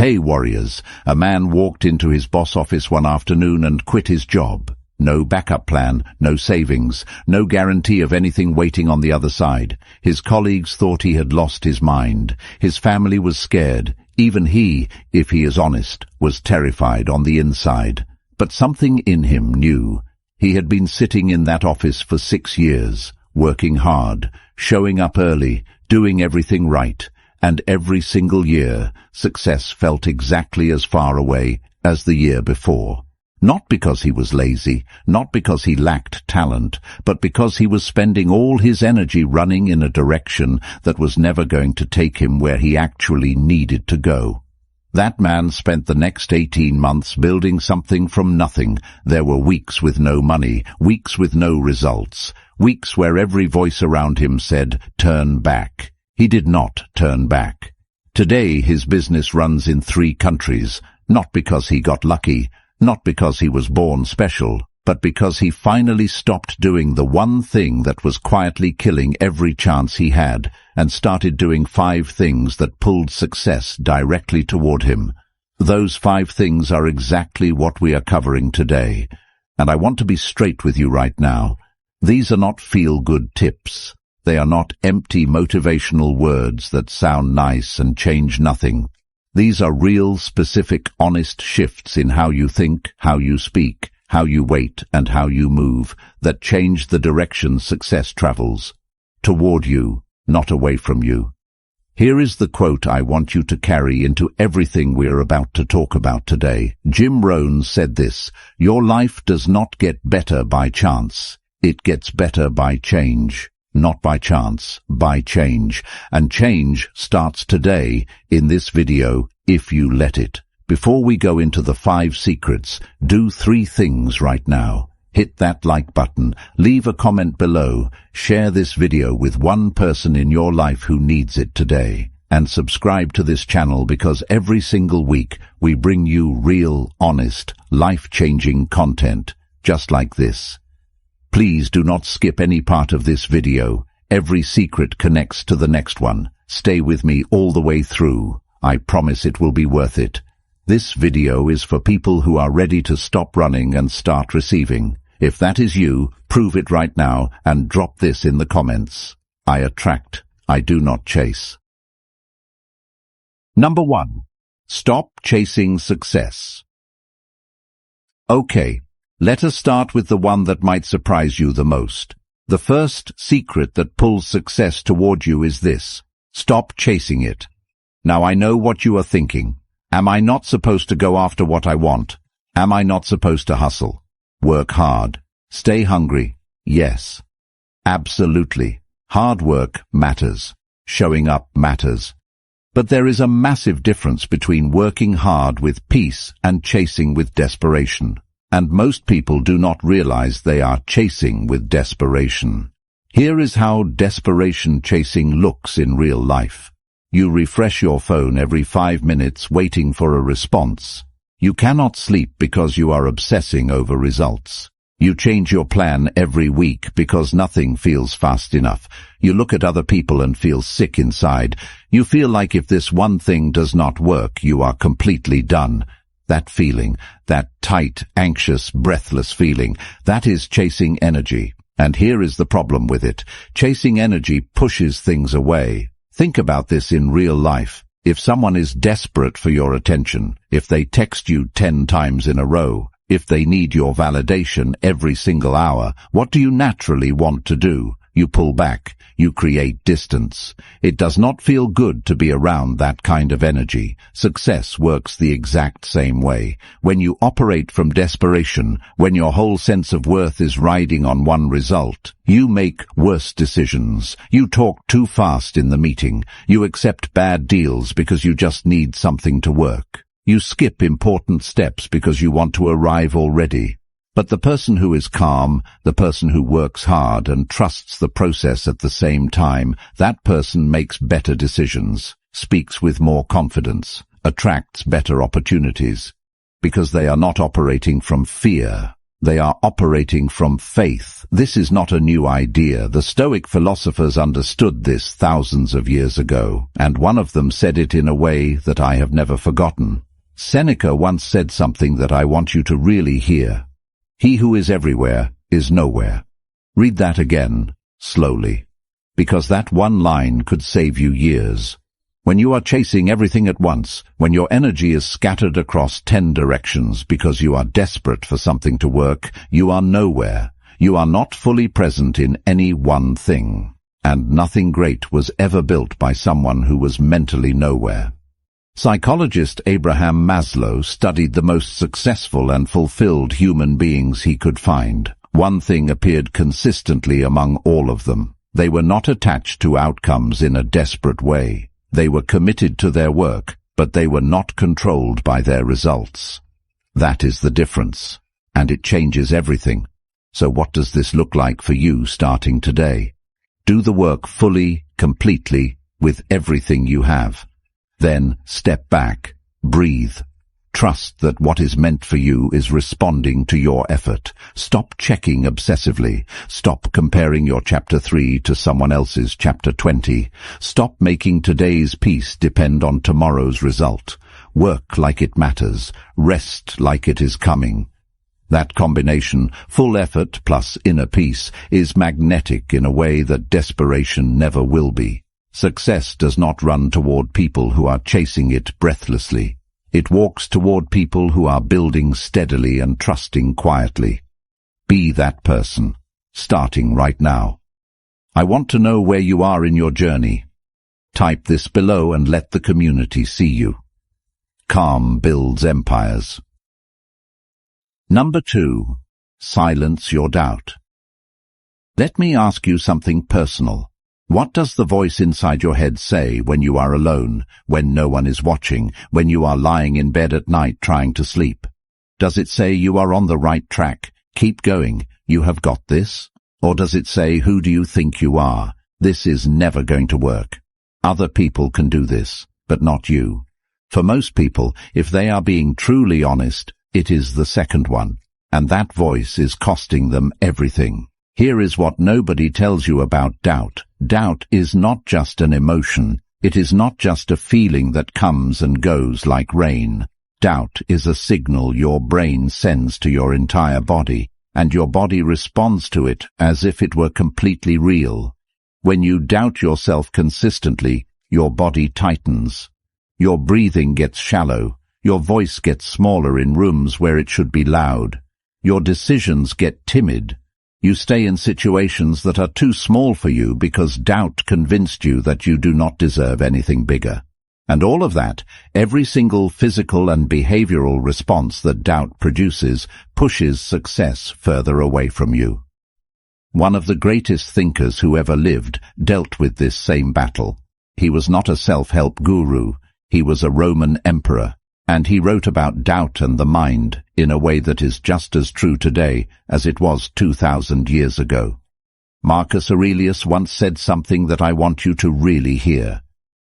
Hey warriors, a man walked into his boss office one afternoon and quit his job. No backup plan, no savings, no guarantee of anything waiting on the other side. His colleagues thought he had lost his mind. His family was scared. Even he, if he is honest, was terrified on the inside. But something in him knew. He had been sitting in that office for 6 years, working hard, showing up early, doing everything right. And every single year, success felt exactly as far away as the year before. Not because he was lazy, not because he lacked talent, but because he was spending all his energy running in a direction that was never going to take him where he actually needed to go. That man spent the next 18 months building something from nothing. There were weeks with no money, weeks with no results, weeks where every voice around him said, "Turn back." He did not turn back. Today his business runs in 3 countries, not because he got lucky, not because he was born special, but because he finally stopped doing the one thing that was quietly killing every chance he had, and started doing 5 things that pulled success directly toward him. Those 5 things are exactly what we are covering today, and I want to be straight with you right now. These are not feel-good tips. They are not empty motivational words that sound nice and change nothing. These are real, specific, honest shifts in how you think, how you speak, how you wait, and how you move that change the direction success travels. Toward you, not away from you. Here is the quote I want you to carry into everything we're about to talk about today. Jim Rohn said this: "Your life does not get better by chance. It gets better by change. Not by chance, by change. And change starts today in this video, if you let it." Before we go into the 5 secrets, do 3 things right now. Hit that like button, leave a comment below, share this video with one person in your life who needs it today, and subscribe to this channel because every single week we bring you real, honest, life-changing content just like this. Please do not skip any part of this video. Every secret connects to the next one. Stay with me all the way through. I promise it will be worth it. This video is for people who are ready to stop running and start receiving. If that is you, prove it right now and drop this in the comments. I attract, I do not chase. Number 1. Stop chasing success. Okay. Let us start with the one that might surprise you the most. The first secret that pulls success toward you is this: stop chasing it. Now I know what you are thinking. Am I not supposed to go after what I want? Am I not supposed to hustle? Work hard. Stay hungry? Yes. Absolutely. Hard work matters. Showing up matters. But there is a massive difference between working hard with peace and chasing with desperation. And most people do not realize they are chasing with desperation. Here is how desperation chasing looks in real life. You refresh your phone every 5 minutes waiting for a response. You cannot sleep because you are obsessing over results. You change your plan every week because nothing feels fast enough. You look at other people and feel sick inside. You feel like if this one thing does not work, you are completely done. That feeling, that tight, anxious, breathless feeling, that is chasing energy. And here is the problem with it. Chasing energy pushes things away. Think about this in real life. If someone is desperate for your attention, if they text you 10 times in a row, if they need your validation every single hour, what do you naturally want to do? You pull back. You create distance. It does not feel good to be around that kind of energy. Success works the exact same way. When you operate from desperation, when your whole sense of worth is riding on one result, you make worse decisions. You talk too fast in the meeting. You accept bad deals because you just need something to work. You skip important steps because you want to arrive already. But the person who is calm, the person who works hard and trusts the process at the same time, that person makes better decisions, speaks with more confidence, attracts better opportunities, because they are not operating from fear. They are operating from faith. This is not a new idea. The Stoic philosophers understood this thousands of years ago, and one of them said it in a way that I have never forgotten. Seneca once said something that I want you to really hear. He who is everywhere is nowhere. Read that again, slowly, because that one line could save you years. When you are chasing everything at once, when your energy is scattered across 10 directions because you are desperate for something to work, you are nowhere. You are not fully present in any one thing. And nothing great was ever built by someone who was mentally nowhere. Psychologist Abraham Maslow studied the most successful and fulfilled human beings he could find. One thing appeared consistently among all of them. They were not attached to outcomes in a desperate way. They were committed to their work, but they were not controlled by their results. That is the difference, and it changes everything. So what does this look like for you starting today? Do the work fully, completely, with everything you have. Then step back, breathe. Trust that what is meant for you is responding to your effort. Stop checking obsessively. Stop comparing your chapter 3 to someone else's chapter 20. Stop making today's peace depend on tomorrow's result. Work like it matters. Rest like it is coming. That combination, full effort plus inner peace, is magnetic in a way that desperation never will be. Success does not run toward people who are chasing it breathlessly. It walks toward people who are building steadily and trusting quietly. Be that person, starting right now. I want to know where you are in your journey. Type this below and let the community see you. Calm builds empires. Number 2. Silence your doubt. Let me ask you something personal. What does the voice inside your head say when you are alone, when no one is watching, when you are lying in bed at night trying to sleep? Does it say you are on the right track, keep going, you have got this? Or does it say, who do you think you are? This is never going to work. Other people can do this, but not you. For most people, if they are being truly honest, it is the second one, and that voice is costing them everything. Here is what nobody tells you about doubt. Doubt is not just an emotion. It is not just a feeling that comes and goes like rain. Doubt is a signal your brain sends to your entire body, and your body responds to it as if it were completely real. When you doubt yourself consistently, your body tightens. Your breathing gets shallow. Your voice gets smaller in rooms where it should be loud. Your decisions get timid. You stay in situations that are too small for you because doubt convinced you that you do not deserve anything bigger. And all of that, every single physical and behavioral response that doubt produces, pushes success further away from you. One of the greatest thinkers who ever lived dealt with this same battle. He was not a self-help guru. He was a Roman emperor. And he wrote about doubt and the mind in a way that is just as true today as it was 2,000 years ago. Marcus Aurelius once said something that I want you to really hear.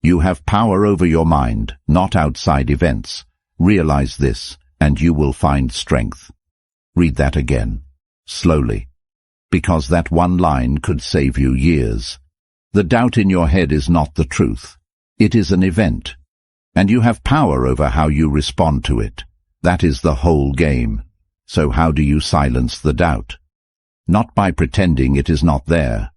You have power over your mind, not outside events. Realize this, and you will find strength. Read that again, slowly, because that one line could save you years. The doubt in your head is not the truth. It is an event. And you have power over how you respond to it. That is the whole game. So how do you silence the doubt? Not by pretending it is not there.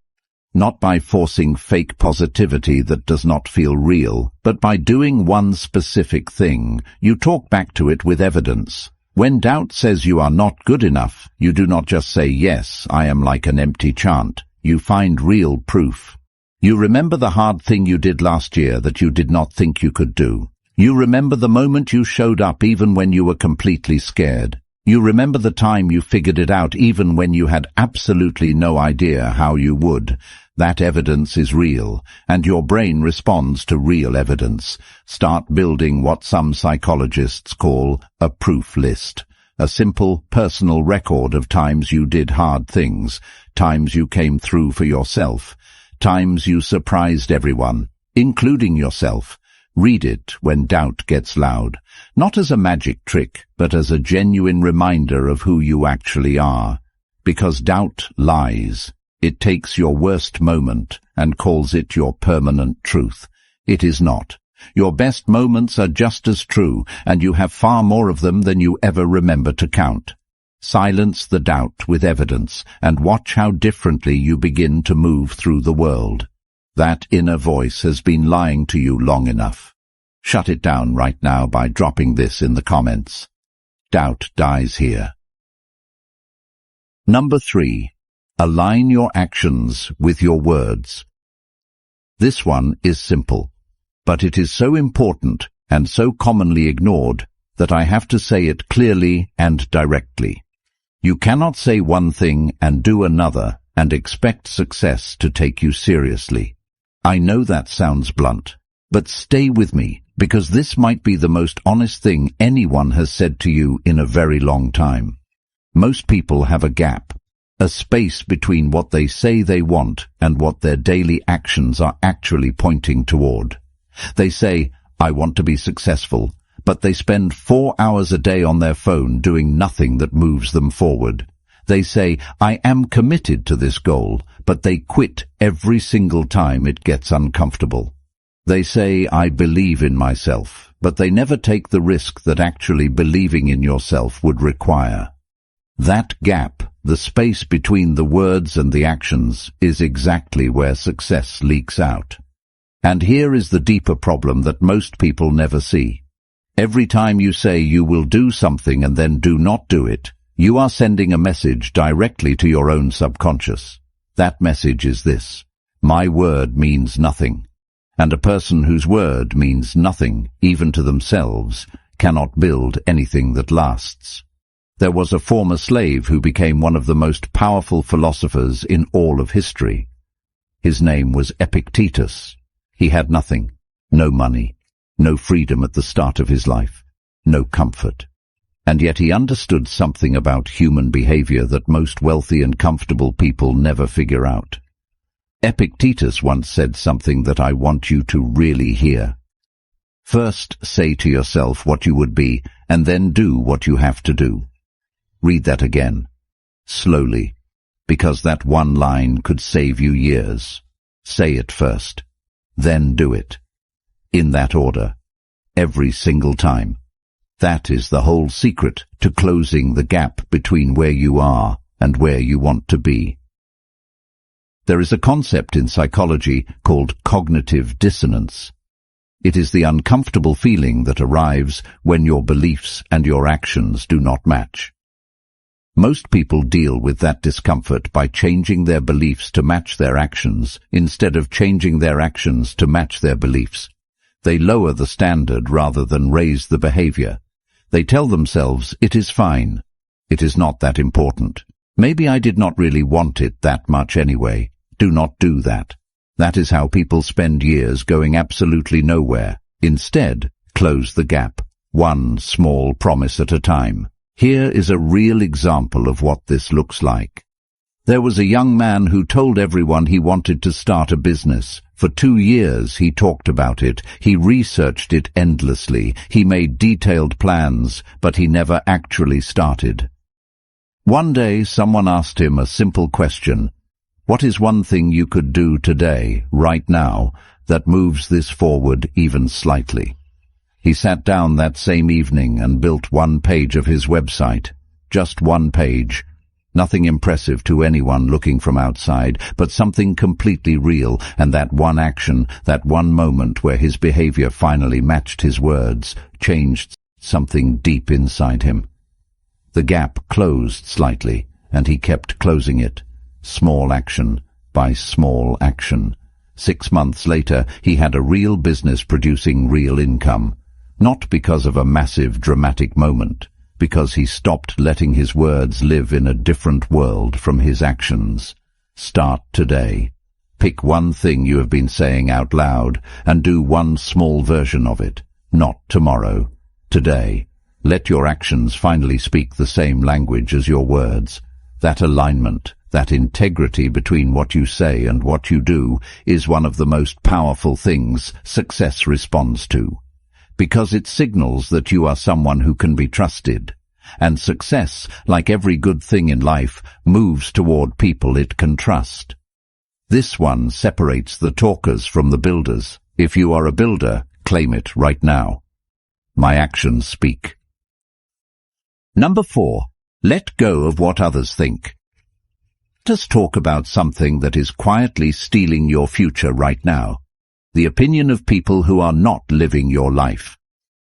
Not by forcing fake positivity that does not feel real, but by doing one specific thing. You talk back to it with evidence. When doubt says you are not good enough, you do not just say, yes, I am, like an empty chant. You find real proof. You remember the hard thing you did last year that you did not think you could do. You remember the moment you showed up even when you were completely scared. You remember the time you figured it out even when you had absolutely no idea how you would. That evidence is real, and your brain responds to real evidence. Start building what some psychologists call a proof list. A simple, personal record of times you did hard things, times you came through for yourself, times you surprised everyone, including yourself. Read it when doubt gets loud, not as a magic trick, but as a genuine reminder of who you actually are. Because doubt lies. It takes your worst moment and calls it your permanent truth. It is not. Your best moments are just as true, and you have far more of them than you ever remember to count. Silence the doubt with evidence, and watch how differently you begin to move through the world. That inner voice has been lying to you long enough. Shut it down right now by dropping this in the comments. Doubt dies here. Number 3. Align your actions with your words. This one is simple, but it is so important and so commonly ignored that I have to say it clearly and directly. You cannot say one thing and do another and expect success to take you seriously. I know that sounds blunt, but stay with me, because this might be the most honest thing anyone has said to you in a very long time. Most people have a gap, a space between what they say they want and what their daily actions are actually pointing toward. They say, I want to be successful, but they spend 4 hours a day on their phone doing nothing that moves them forward. They say, I am committed to this goal, but they quit every single time it gets uncomfortable. They say, I believe in myself, but they never take the risk that actually believing in yourself would require. That gap, the space between the words and the actions, is exactly where success leaks out. And here is the deeper problem that most people never see. Every time you say you will do something and then do not do it, you are sending a message directly to your own subconscious. That message is this: my word means nothing. And a person whose word means nothing, even to themselves, cannot build anything that lasts. There was a former slave who became one of the most powerful philosophers in all of history. His name was Epictetus. He had nothing, no money, no freedom at the start of his life, no comfort. And yet he understood something about human behavior that most wealthy and comfortable people never figure out. Epictetus once said something that I want you to really hear. First say to yourself what you would be, and then do what you have to do. Read that again, slowly, because that one line could save you years. Say it first, then do it. In that order, every single time. That is the whole secret to closing the gap between where you are and where you want to be. There is a concept in psychology called cognitive dissonance. It is the uncomfortable feeling that arrives when your beliefs and your actions do not match. Most people deal with that discomfort by changing their beliefs to match their actions instead of changing their actions to match their beliefs. They lower the standard rather than raise the behavior. They tell themselves, it is fine. It is not that important. Maybe I did not really want it that much anyway. Do not do that. That is how people spend years going absolutely nowhere. Instead, close the gap, one small promise at a time. Here is a real example of what this looks like. There was a young man who told everyone he wanted to start a business. For 2 years he talked about it, he researched it endlessly, he made detailed plans, but he never actually started. One day someone asked him a simple question: what is one thing you could do today, right now, that moves this forward even slightly? He sat down that same evening and built 1 page of his website. Just 1 page. Nothing impressive to anyone looking from outside, but something completely real, and that one action, that one moment where his behavior finally matched his words, changed something deep inside him. The gap closed slightly, and he kept closing it, small action by small action. 6 months later, he had a real business producing real income. Not because of a massive dramatic moment, because he stopped letting his words live in a different world from his actions. Start today. Pick one thing you have been saying out loud and do one small version of it. Not tomorrow. Today. Let your actions finally speak the same language as your words. That alignment, That integrity between what you say and what you do is one of the most powerful things success responds to, because it signals that you are someone who can be trusted. And success, like every good thing in life, moves toward people it can trust. This one separates the talkers from the builders. If you are a builder, claim it right now. My actions speak. Number 4. Let go of what others think. Let us talk about something that is quietly stealing your future right now. The opinion of people who are not living your life.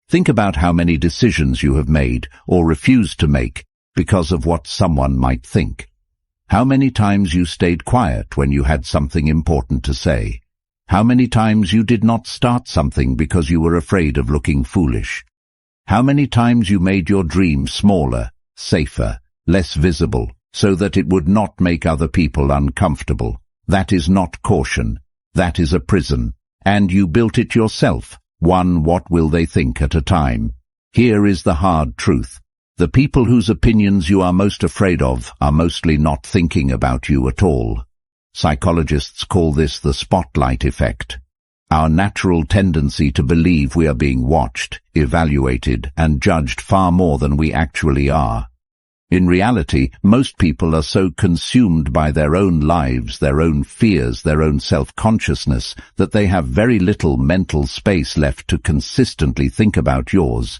Think about how many decisions you have made or refused to make because of what someone might think. How many times you stayed quiet when you had something important to say. How many times you did not start something because you were afraid of looking foolish. How many times you made your dream smaller, safer, less visible, so that it would not make other people uncomfortable. That is not caution. That is a prison. And you built it yourself, one what will they think at a time. Here is the hard truth. The people whose opinions you are most afraid of are mostly not thinking about you at all. Psychologists call this the spotlight effect. Our natural tendency to believe we are being watched, evaluated, and judged far more than we actually are. In reality, most people are so consumed by their own lives, their own fears, their own self-consciousness, that they have very little mental space left to consistently think about yours.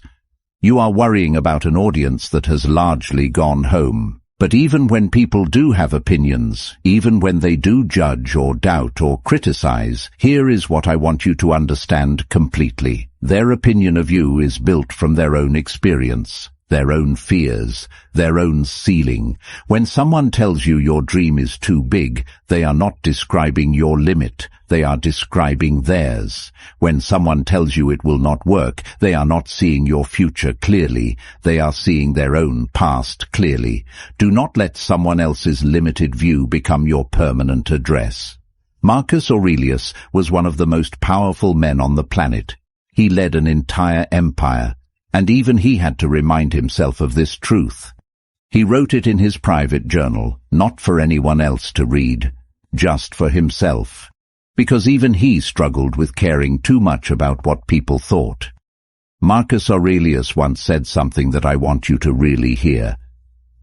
You are worrying about an audience that has largely gone home. But even when people do have opinions, even when they do judge or doubt or criticize, here is what I want you to understand completely. Their opinion of you is built from their own experience, their own fears, their own ceiling. When someone tells you your dream is too big, they are not describing your limit, they are describing theirs. When someone tells you it will not work, they are not seeing your future clearly, they are seeing their own past clearly. Do not let someone else's limited view become your permanent address. Marcus Aurelius was one of the most powerful men on the planet. He led an entire empire. And even he had to remind himself of this truth. He wrote it in his private journal, not for anyone else to read, just for himself, because even he struggled with caring too much about what people thought. Marcus Aurelius once said something that I want you to really hear.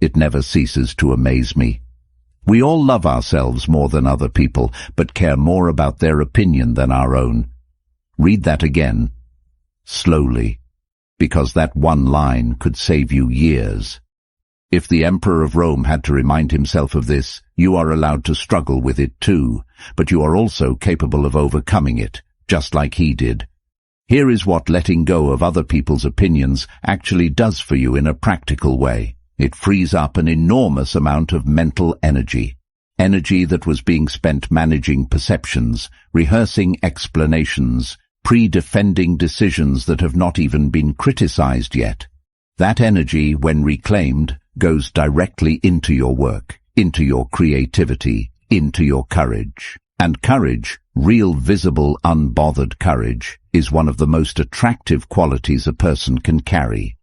It never ceases to amaze me. We all love ourselves more than other people, but care more about their opinion than our own. Read that again, slowly, because that one line could save you years. If the Emperor of Rome had to remind himself of this, you are allowed to struggle with it too, but you are also capable of overcoming it, just like he did. Here is what letting go of other people's opinions actually does for you in a practical way. It frees up an enormous amount of mental energy. Energy that was being spent managing perceptions, rehearsing explanations, pre-defending decisions that have not even been criticized yet. That energy, when reclaimed, goes directly into your work, into your creativity, into your courage. And courage, real visible, unbothered courage, is one of the most attractive qualities a person can carry.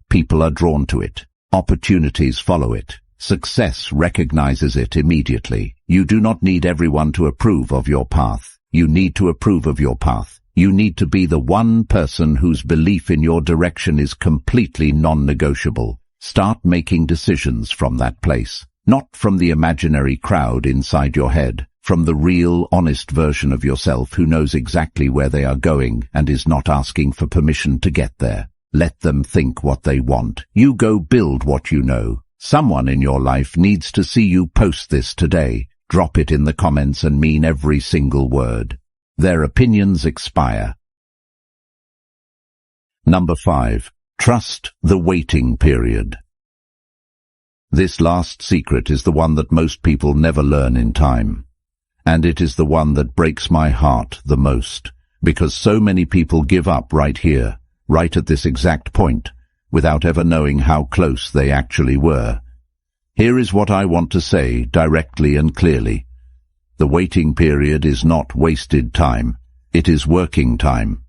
People are drawn to it. Opportunities follow it. Success recognizes it immediately. You do not need everyone to approve of your path. You need to approve of your path. You need to be the one person whose belief in your direction is completely non-negotiable. Start making decisions from that place, not from the imaginary crowd inside your head, from the real, honest version of yourself who knows exactly where they are going and is not asking for permission to get there. Let them think what they want. You go build what you know. Someone in your life needs to see you post this today. Drop it in the comments and mean every single word. Their opinions expire. Number 5. Trust the waiting period. This last secret is the one that most people never learn in time. And it is the one that breaks my heart the most, because so many people give up right here, right at this exact point, without ever knowing how close they actually were. Here is what I want to say directly and clearly. The waiting period is not wasted time. It is working time.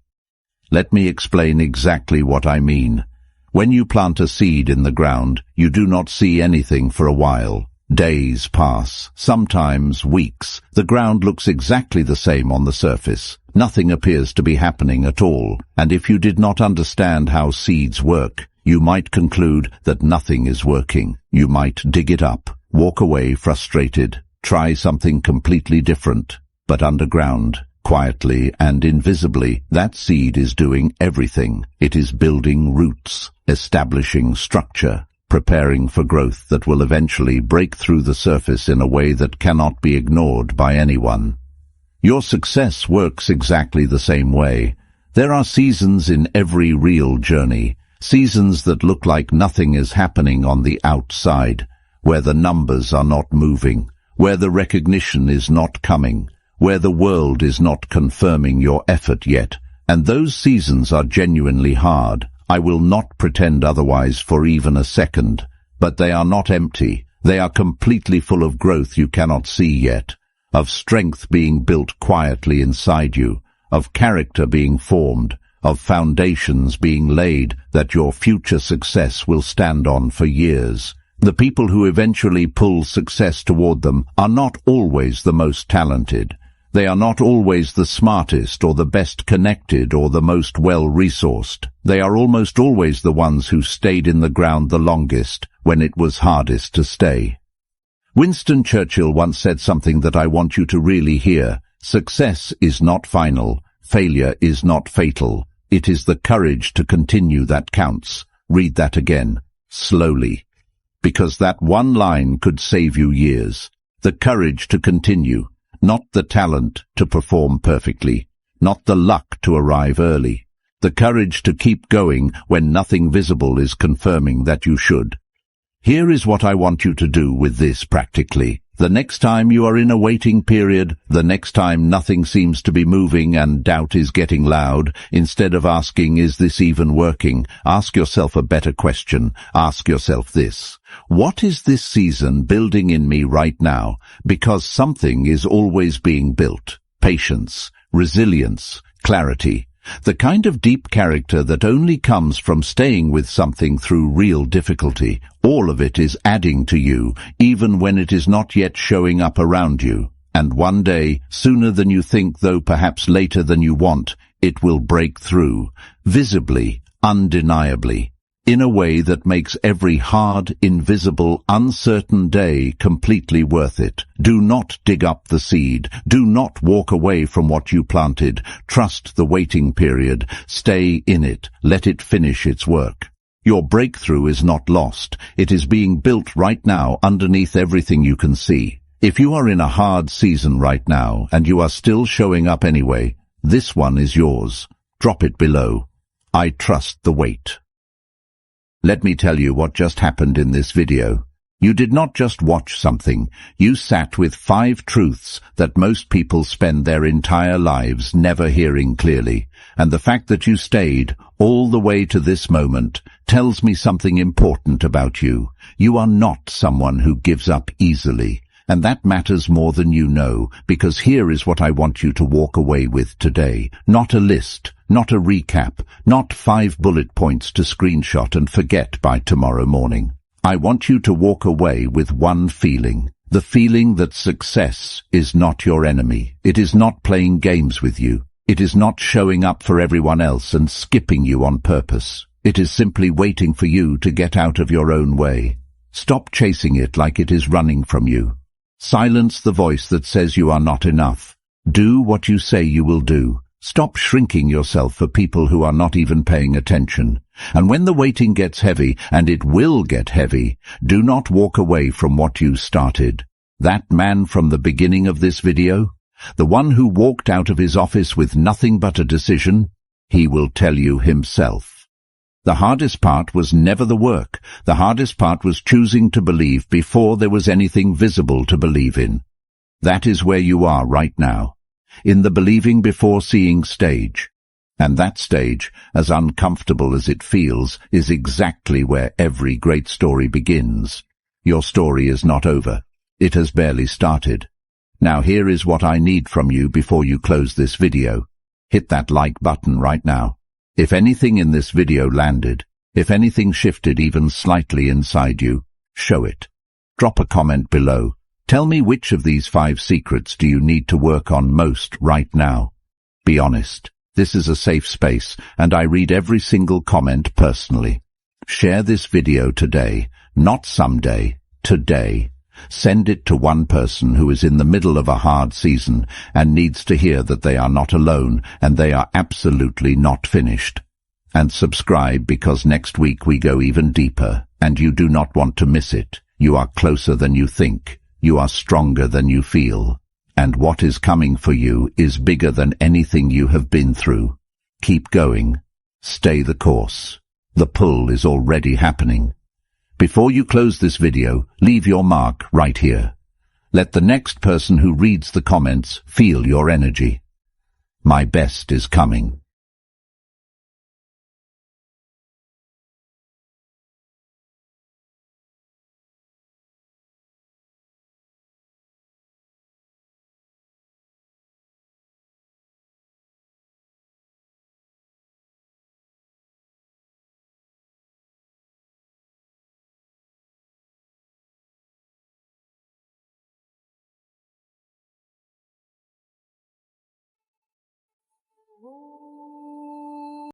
Let me explain exactly what I mean. When you plant a seed in the ground, you do not see anything for a while. Days pass, sometimes weeks. The ground looks exactly the same on the surface. Nothing appears to be happening at all, and if you did not understand how seeds work, you might conclude that nothing is working. You might dig it up, walk away frustrated, try something completely different. But underground, quietly and invisibly, that seed is doing everything. It is building roots, establishing structure, preparing for growth that will eventually break through the surface in a way that cannot be ignored by anyone. Your success works exactly the same way. There are seasons in every real journey, seasons that look like nothing is happening on the outside, where the numbers are not moving, where the recognition is not coming, where the world is not confirming your effort yet, and those seasons are genuinely hard. I will not pretend otherwise for even a second, but they are not empty. They are completely full of growth you cannot see yet, of strength being built quietly inside you, of character being formed, of foundations being laid that your future success will stand on for years. The people who eventually pull success toward them are not always the most talented. They are not always the smartest or the best connected or the most well-resourced. They are almost always the ones who stayed in the ground the longest when it was hardest to stay. Winston Churchill once said something that I want you to really hear. Success is not final. Failure is not fatal. It is the courage to continue that counts. Read that again, slowly, because that one line could save you years. The courage to continue, not the talent to perform perfectly, not the luck to arrive early. The courage to keep going when nothing visible is confirming that you should. Here is what I want you to do with this practically. The next time you are in a waiting period, the next time nothing seems to be moving and doubt is getting loud, instead of asking, is this even working? Ask yourself a better question. Ask yourself this: what is this season building in me right now? Because something is always being built. Patience, resilience, clarity. The kind of deep character that only comes from staying with something through real difficulty. All of it is adding to you, even when it is not yet showing up around you. And one day, sooner than you think, though perhaps later than you want, it will break through, visibly, undeniably, in a way that makes every hard, invisible, uncertain day completely worth it. Do not dig up the seed. Do not walk away from what you planted. Trust the waiting period. Stay in it. Let it finish its work. Your breakthrough is not lost. It is being built right now underneath everything you can see. If you are in a hard season right now and you are still showing up anyway, this one is yours. Drop it below. I trust the wait. Let me tell you what just happened in this video. You did not just watch something. You sat with 5 truths that most people spend their entire lives never hearing clearly. And the fact that you stayed all the way to this moment tells me something important about you. You are not someone who gives up easily. And that matters more than you know, because here is what I want you to walk away with today. Not a list, not a recap, not 5 bullet points to screenshot and forget by tomorrow morning. I want you to walk away with one feeling, the feeling that success is not your enemy. It is not playing games with you. It is not showing up for everyone else and skipping you on purpose. It is simply waiting for you to get out of your own way. Stop chasing it like it is running from you. Silence the voice that says you are not enough. Do what you say you will do. Stop shrinking yourself for people who are not even paying attention. And when the waiting gets heavy, and it will get heavy, do not walk away from what you started. That man from the beginning of this video, the one who walked out of his office with nothing but a decision, he will tell you himself. The hardest part was never the work. The hardest part was choosing to believe before there was anything visible to believe in. That is where you are right now, in the believing before seeing stage. And that stage, as uncomfortable as it feels, is exactly where every great story begins. Your story is not over. It has barely started. Now here is what I need from you before you close this video. Hit that like button right now. If anything in this video landed, if anything shifted even slightly inside you, show it. Drop a comment below. Tell me which of these 5 secrets do you need to work on most right now. Be honest. This is a safe space, and I read every single comment personally. Share this video today, not someday, today. Send it to one person who is in the middle of a hard season and needs to hear that they are not alone and they are absolutely not finished. And subscribe, because next week we go even deeper, and you do not want to miss it. You are closer than you think. You are stronger than you feel. And what is coming for you is bigger than anything you have been through. Keep going. Stay the course. The pull is already happening. Before you close this video, leave your mark right here. Let the next person who reads the comments feel your energy. My best is coming.